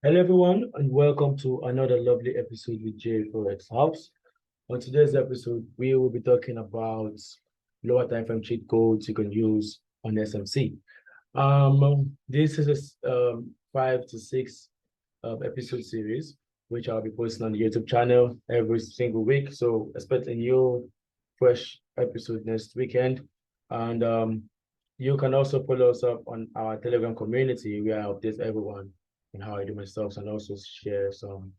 Hello, everyone, and welcome to another lovely episode with Jay Forex House. On today's episode, we will be talking about lower time frame cheat codes you can use on SMC. This is a 5 to 6 episode series, which I'll be posting on the YouTube channel every single week. So expect a new, fresh episode next weekend. And you can also follow us up on our Telegram community where I update everyone on how I do my stocks and also share some,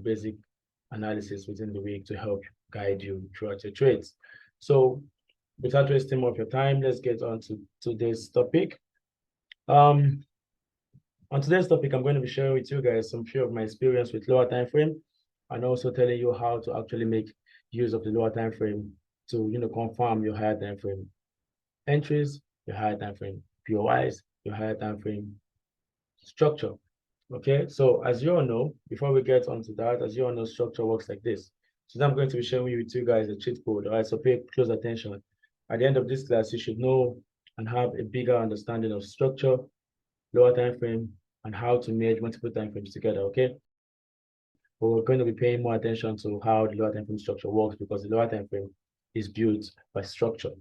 basic analysis within the week to help guide you throughout your trades. So without wasting more of your time, let's get on to today's topic. On today's topic, I'm going to be sharing with you guys some few of my experience with lower time frame and also telling you how to actually make use of the lower time frame to confirm your higher time frame entries, your higher time frame POIs, your higher time frame structure. Okay, so as you all know, before we get onto that, as you all know, structure works like this. So now I'm going to be sharing with you guys a cheat code. All right, so pay close attention. At the end of this class, you should know and have a bigger understanding of structure, lower time frame, and how to merge multiple time frames together. Okay, but we're going to be paying more attention to how the lower time frame structure works because the lower time frame is built by structure.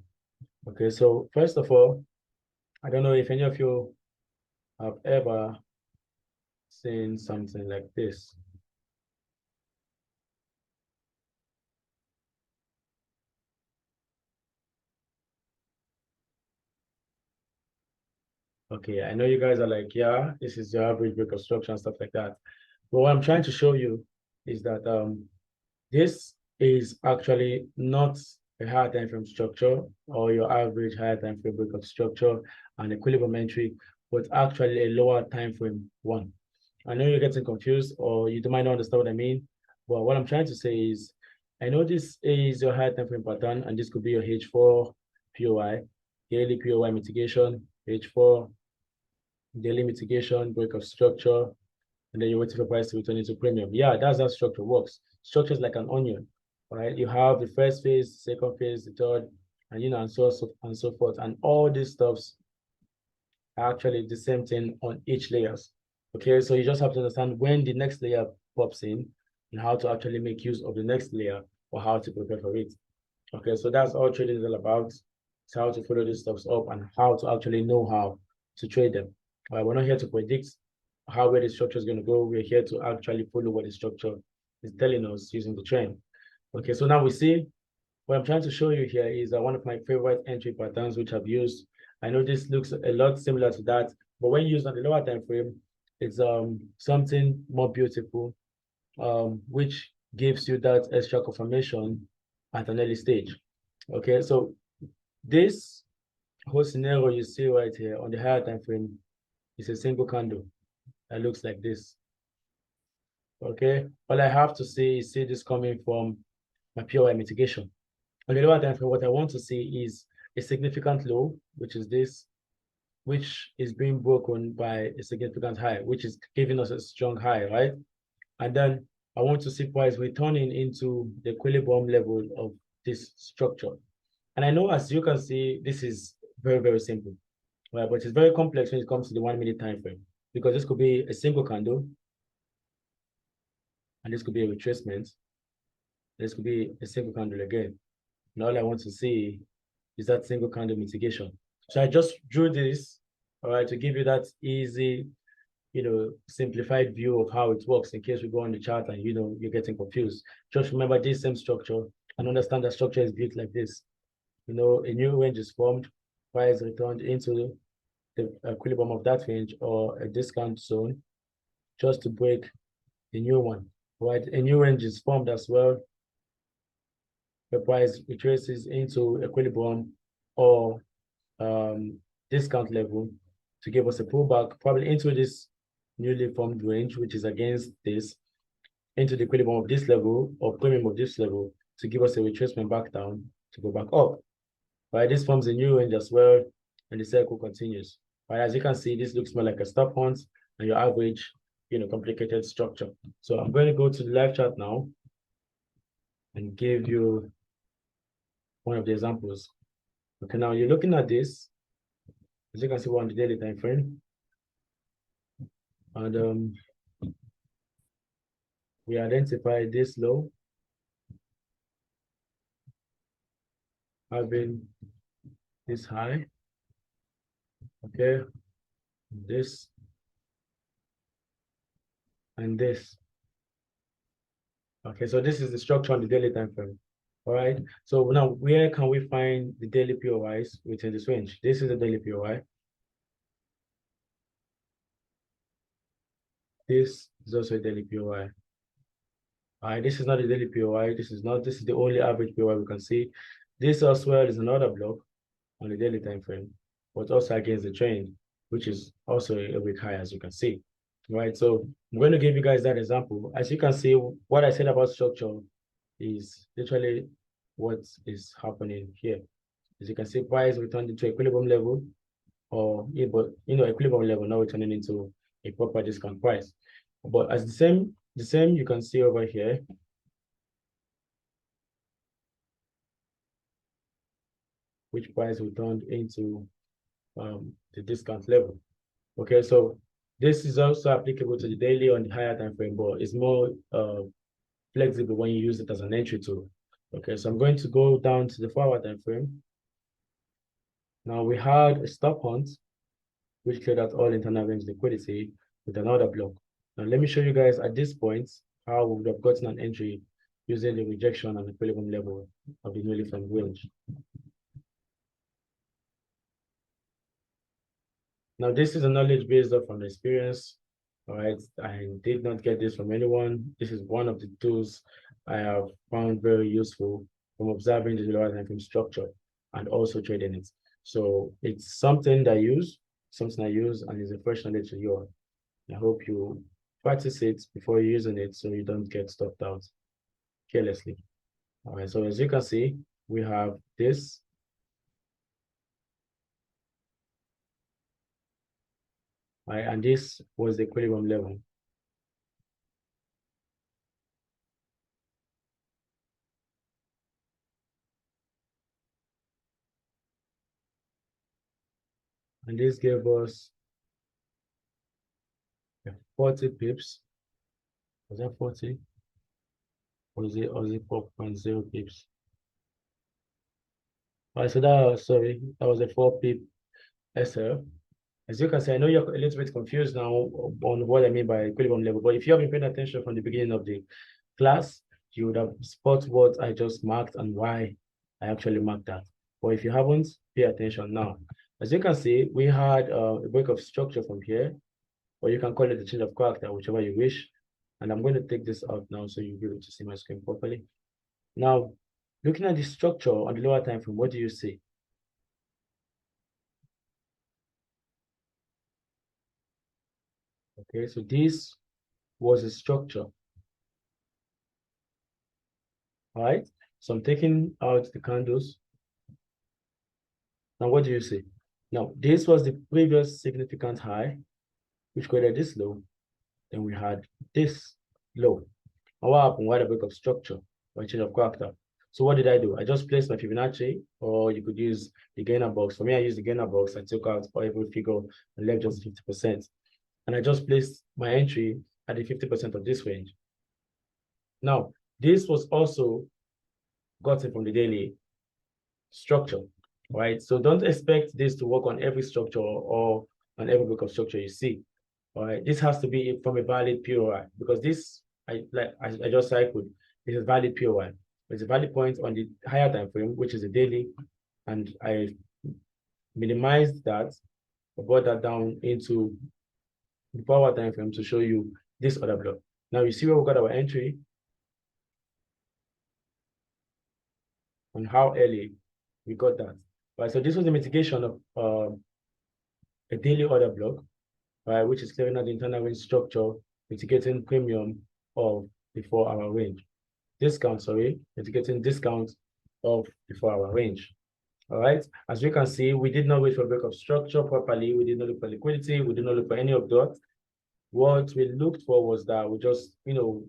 Okay, so first of all, I don't know if any of you have ever seen something like this. Okay, I know you guys are like, yeah, this is your average break of structure and stuff like that. But what I'm trying to show you is that this is actually not a higher time frame structure or your average higher time frame break of structure and equilibrium entry, but actually a lower time frame one. I know you're getting confused or you might not understand what I mean, but what I'm trying to say is, I know this is your higher time frame pattern, and this could be your H4 POI, daily POI mitigation, H4 daily mitigation, break of structure, and then you're waiting for price to return into premium. Yeah, that's how structure works. Structure is like an onion, right? You have the first phase, second phase, the third, and so forth. And all these stuffs are actually the same thing on each layers. Okay, so you just have to understand when the next layer pops in and how to actually make use of the next layer or how to prepare for it. Okay, so that's all trading is all about. It's how to follow these stuffs up and how to actually know how to trade them. We're not here to predict where the structure is going to go. We're here to actually follow what the structure is telling us using the trend. Okay, so now we see what I'm trying to show you here is one of my favorite entry patterns, which I've used. I know this looks a lot similar to that, but when used on the lower time frame, it's something more beautiful, which gives you that extra confirmation at an early stage. Okay, so this whole scenario you see right here on the higher time frame is a single candle that looks like this. Okay, all I have to see is see this coming from my POI mitigation. On the lower time frame, what I want to see is a significant low, which is this, which is being broken by a significant high, which is giving us a strong high, right? And then I want to see price returning into the equilibrium level of this structure. And I know, as you can see, this is very, very simple, right? But it's very complex when it comes to the 1 minute time frame, because this could be a single candle, and this could be a retracement. This could be a single candle again. And all I want to see is that single candle mitigation. So I just drew this, all right, to give you that easy, simplified view of how it works in case we go on the chart and, you're getting confused. Just remember this same structure and understand that structure is built like this. A new range is formed, price returned into the equilibrium of that range or a discount zone just to break the new one, right? A new range is formed as well. The price retraces into equilibrium or discount level to give us a pullback, probably into this newly formed range, which is against this, into the equilibrium of this level or premium of this level to give us a retracement back down to go back up. Right, this forms a new range as well, and the circle continues. Right, as you can see, this looks more like a stop hunt and your average, complicated structure. So I'm going to go to the live chart now and give you one of the examples. Okay, now you're looking at this. As you can see, we're on the daily time frame. And we identify this low having this high, okay, this and this. Okay, so this is the structure on the daily time frame. All right. So now where can we find the daily POIs within this range? This is the daily POI. This is also a daily POI. All right, this is not a daily POI. This is the only average POI we can see. This as well is another block on the daily time frame, but also against the trend, which is also a bit high, as you can see. Right. So I'm going to give you guys that example. As you can see, what I said about structure is literally what is happening here. As you can see, price returned into equilibrium level, or yeah, but equilibrium level now returning into a proper discount price. But as the same you can see over here. Which price returned into the discount level. Okay, so this is also applicable to the daily on the higher time frame, but it's more flexible when you use it as an entry tool. Okay, so I'm going to go down to the 4-hour time frame. Now we had a stop hunt, which cleared out all internal range liquidity with another block. Now let me show you guys at this point how we would have gotten an entry using the rejection and equilibrium level of the newly formed range. Now, this is a knowledge based off on experience. All right, I did not get this from anyone. This is one of the tools I have found very useful from observing the lower time frame structure and also trading it. So it's something that I use, and is a fresh knowledge to you. I hope you practice it before using it so you don't get stopped out carelessly. All right, so as you can see, we have this. All right, and this was the equilibrium level. And this gave us 40 pips. Was that 40? Or was it 4.0 pips? All right, so that was a 4 pip SL. As you can see, I know you're a little bit confused now on what I mean by equilibrium level, but if you have been paying attention from the beginning of the class, you would have spot what I just marked and why I actually marked that. But if you haven't, pay attention now. As you can see, we had a break of structure from here, or you can call it a change of character, whichever you wish. And I'm going to take this out now so you'll be able to see my screen properly. Now, looking at the structure on the lower time frame, what do you see? Okay, so this was a structure. All right, so I'm taking out the candles. Now, what do you see? Now, this was the previous significant high, which created this low. Then we had this low. And what happened? We had a break of structure or change of character. So what did I do? I just placed my Fibonacci, or you could use the gainer box. For me, I used the gainer box. I took out for every figure and left just 50%. And I just placed my entry at the 50% of this range. Now, this was also gotten from the daily structure, right? So don't expect this to work on every structure or on every block of structure you see. All right, this has to be from a valid POI because this, I just cycled, is a valid POI. It's a valid point on the higher time frame, which is a daily, and I minimized that, I brought that down into the power time frame to show you this other block. Now you see where we got our entry and how early we got that. Right, so this was the mitigation of a daily order block, right, which is clearing out the internal range structure, mitigating premium of the 4-hour range. Mitigating discount of the 4-hour range. All right, as we can see, we did not wait for break of structure properly. We did not look for liquidity. We did not look for any of that. What we looked for was that we just,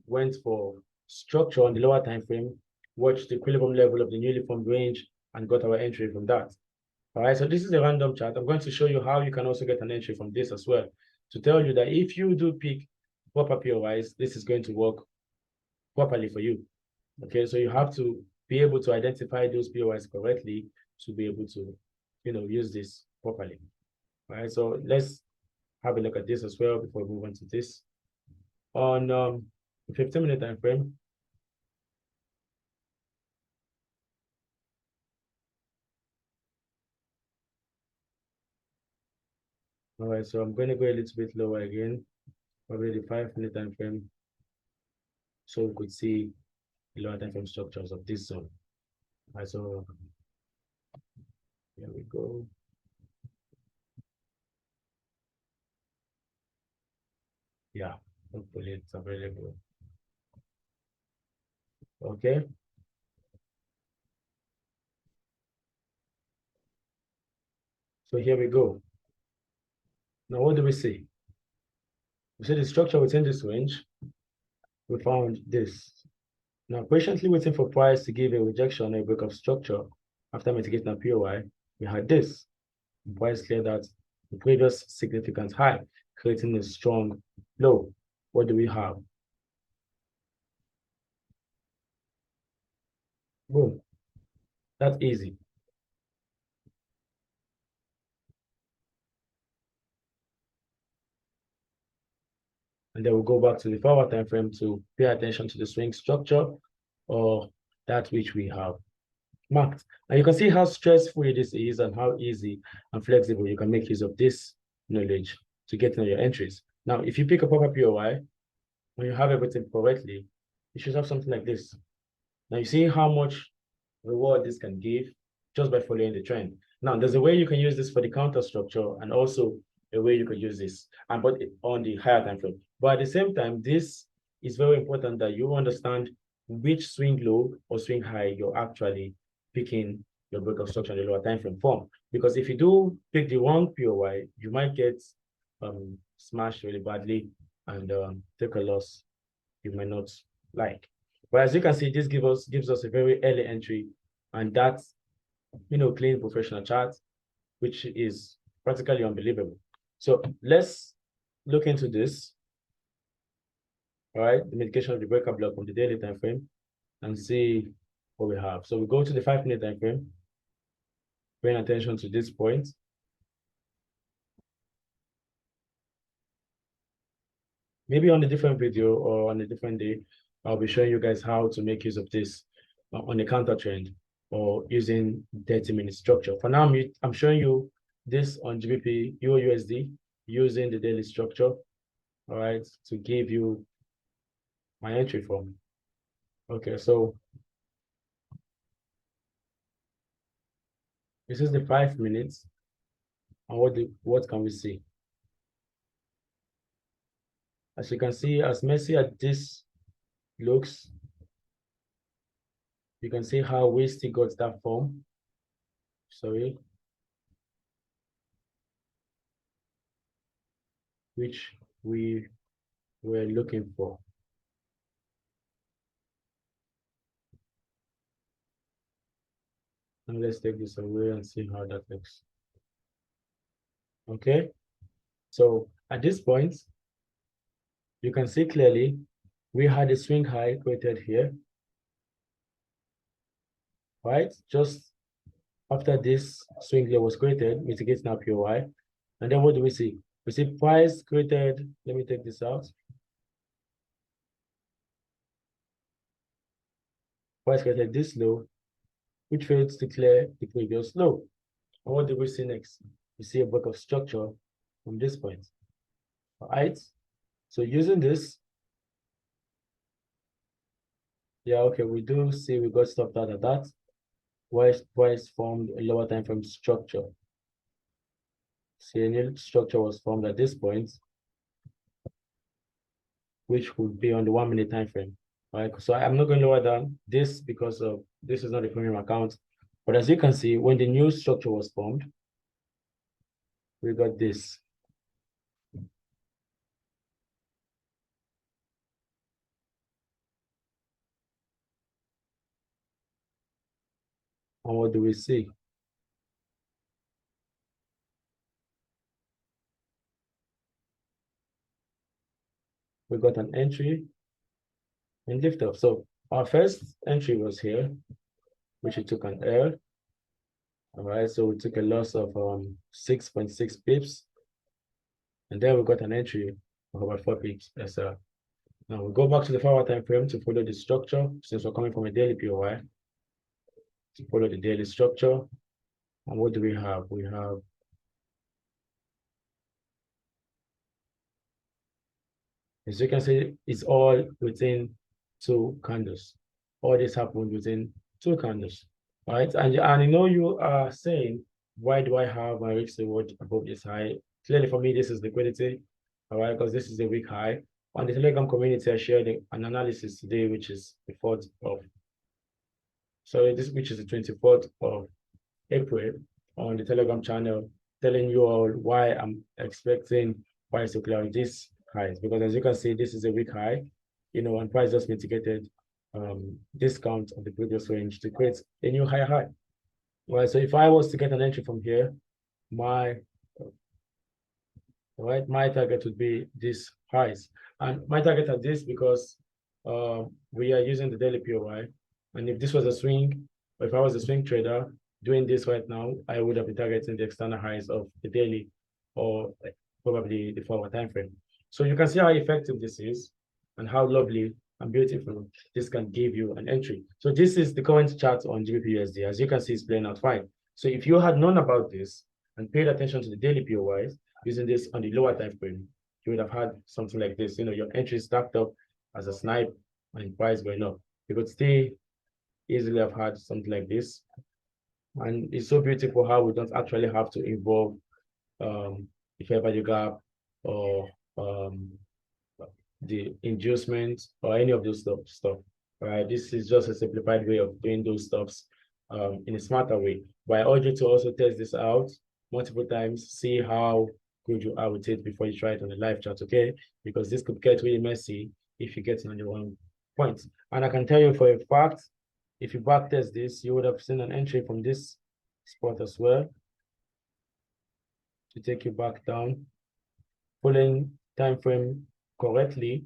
went for structure on the lower time frame, watched the equilibrium level of the newly formed range, and got our entry from that. All right, so this is a random chart. I'm going to show you how you can also get an entry from this as well, to tell you that if you do pick proper POIs, this is going to work properly for you. Okay, so you have to be able to identify those POIs correctly to be able to, use this properly. All right, so let's have a look at this as well before we move on to this. On 15-minute time frame, all right, so I'm going to go a little bit lower again, probably the 5-minute time frame, so we could see the lower time frame structures of this zone. All right, so here we go. Yeah, hopefully it's available. Okay, so here we go. Now, what do we see? We see the structure within this range. We found this. Now, patiently waiting for price to give a rejection or a break of structure after mitigating a POI, we had this. Price cleared out the previous significant high, creating a strong low. What do we have? Boom. That's easy. And then we'll go back to the forward time frame to pay attention to the swing structure or that which we have marked. And you can see how stressful this is and how easy and flexible you can make use of this knowledge to get into your entries. Now, if you pick a proper POI, when you have everything correctly, you should have something like this. Now, you see how much reward this can give just by following the trend. Now, there's a way you can use this for the counter structure and also a way you could use this, and but on the higher time frame. But at the same time, this is very important that you understand which swing low or swing high you're actually picking your break of structure in the lower time frame form. Because if you do pick the wrong POY, you might get smashed really badly and take a loss you might not like. But as you can see, this gives us a very early entry, and that's clean professional chart, which is practically unbelievable. So let's look into this. All right, the mitigation of the breaker block on the daily time frame and see what we have. So we go to the 5-minute time frame, paying attention to this point. Maybe on a different video or on a different day, I'll be showing you guys how to make use of this on a counter trend or using 30-minute structure. For now, I'm showing you this on GBP, EURUSD, using the daily structure, all right, to give you my entry form. Okay, so this is the 5 minutes, and what can we see? As you can see, as messy as this looks, you can see how we still got that form. Sorry, which we were looking for. And let's take this away and see how that looks. Okay, so at this point, you can see clearly we had a swing high created here, right? Just after this swing low was created, mitigating our POI. And then what do we see? We see price created. Let me take this out. Price created this low, which failed to clear the previous low. And what do we see next? We see a break of structure from this point. All right. So using this, yeah, okay, we do see we got stopped out at that. Price formed a lower time frame structure. See, a new structure was formed at this point, which would be on the 1-minute time frame. Right. So I'm not going to lower down this because of this is not a premium account. But as you can see, when the new structure was formed, we got this. And what do we see? We got an entry and lift off. So our first entry was here, which we took an L. All right, so we took a loss of 6.6 pips, and then we got an entry of about 4 pips. Now we go back to the 4-hour time frame to follow the structure, since we're coming from a daily POI, to follow the daily structure. And what do we have? We have, as you can see, it's all within 2 candles. All this happened within 2 candles, right? And you know, you are saying, why do I have my risk reward above this high? Clearly for me, this is liquidity, all right, because this is a weak high. On the Telegram community, I shared an analysis today, which is the 4th of, sorry, which is the 24th of April on the Telegram channel, telling you all why I'm expecting price to clear this highs. Because as you can see, this is a weak high, you know, and price just mitigated discount of the previous range to create a new higher high. Right. So if I was to get an entry from here, my target would be this highs. And my target at this because we are using the daily POI. And if this was a swing, or if I was a swing trader doing this right now, I would have been targeting the external highs of the daily or probably the 4-hour time frame. So you can see how effective this is and how lovely and beautiful this can give you an entry. So this is the current chart on GBP/USD. As you can see, it's playing out fine. So if you had known about this and paid attention to the daily POIs, using this on the lower time frame, you would have had something like this. You know, your entry stacked up as a snipe and price going up. You could still easily have had something like this. And it's so beautiful how we don't actually have to involve the fair value gap or the inducement or any of those stuff. Right? This is just a simplified way of doing those stuffs in a smarter way. But I urge you to also test this out multiple times, see how good you are with it before you try it on the live chat, okay? Because this could get really messy if you get on the wrong point. And I can tell you for a fact, if you backtest this, you would have seen an entry from this spot as well to take you back down, following time frame correctly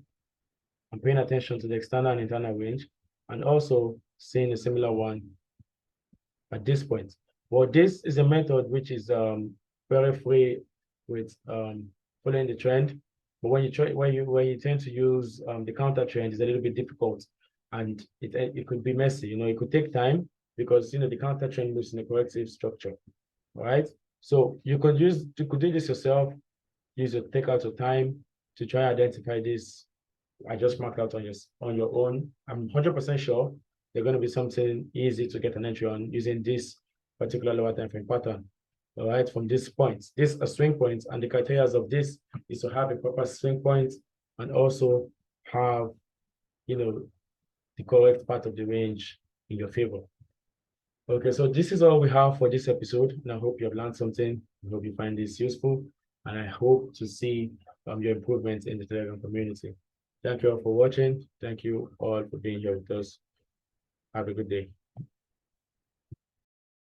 and paying attention to the external and internal range, and also seeing a similar one at this point. Well, this is a method which is very free with following the trend. But when you tend to use the counter trend, it's a little bit difficult, and it could be messy. You know, it could take time because you know the counter trend moves in a corrective structure. All right. So you could do this yourself. Use your take out your time to try identify this. I just marked out on your own. I'm 100% sure they're going to be something easy to get an entry on using this particular lower time frame pattern. All right, from this point, these are swing points, and the criteria of this is to have a proper swing point and also have, you know, the correct part of the range in your favor. Okay, so this is all we have for this episode, and I hope you have learned something. I hope you find this useful, and I hope to see your improvements in the Telegram community. Thank you all for watching. Thank you all for being here with us. Have a good day.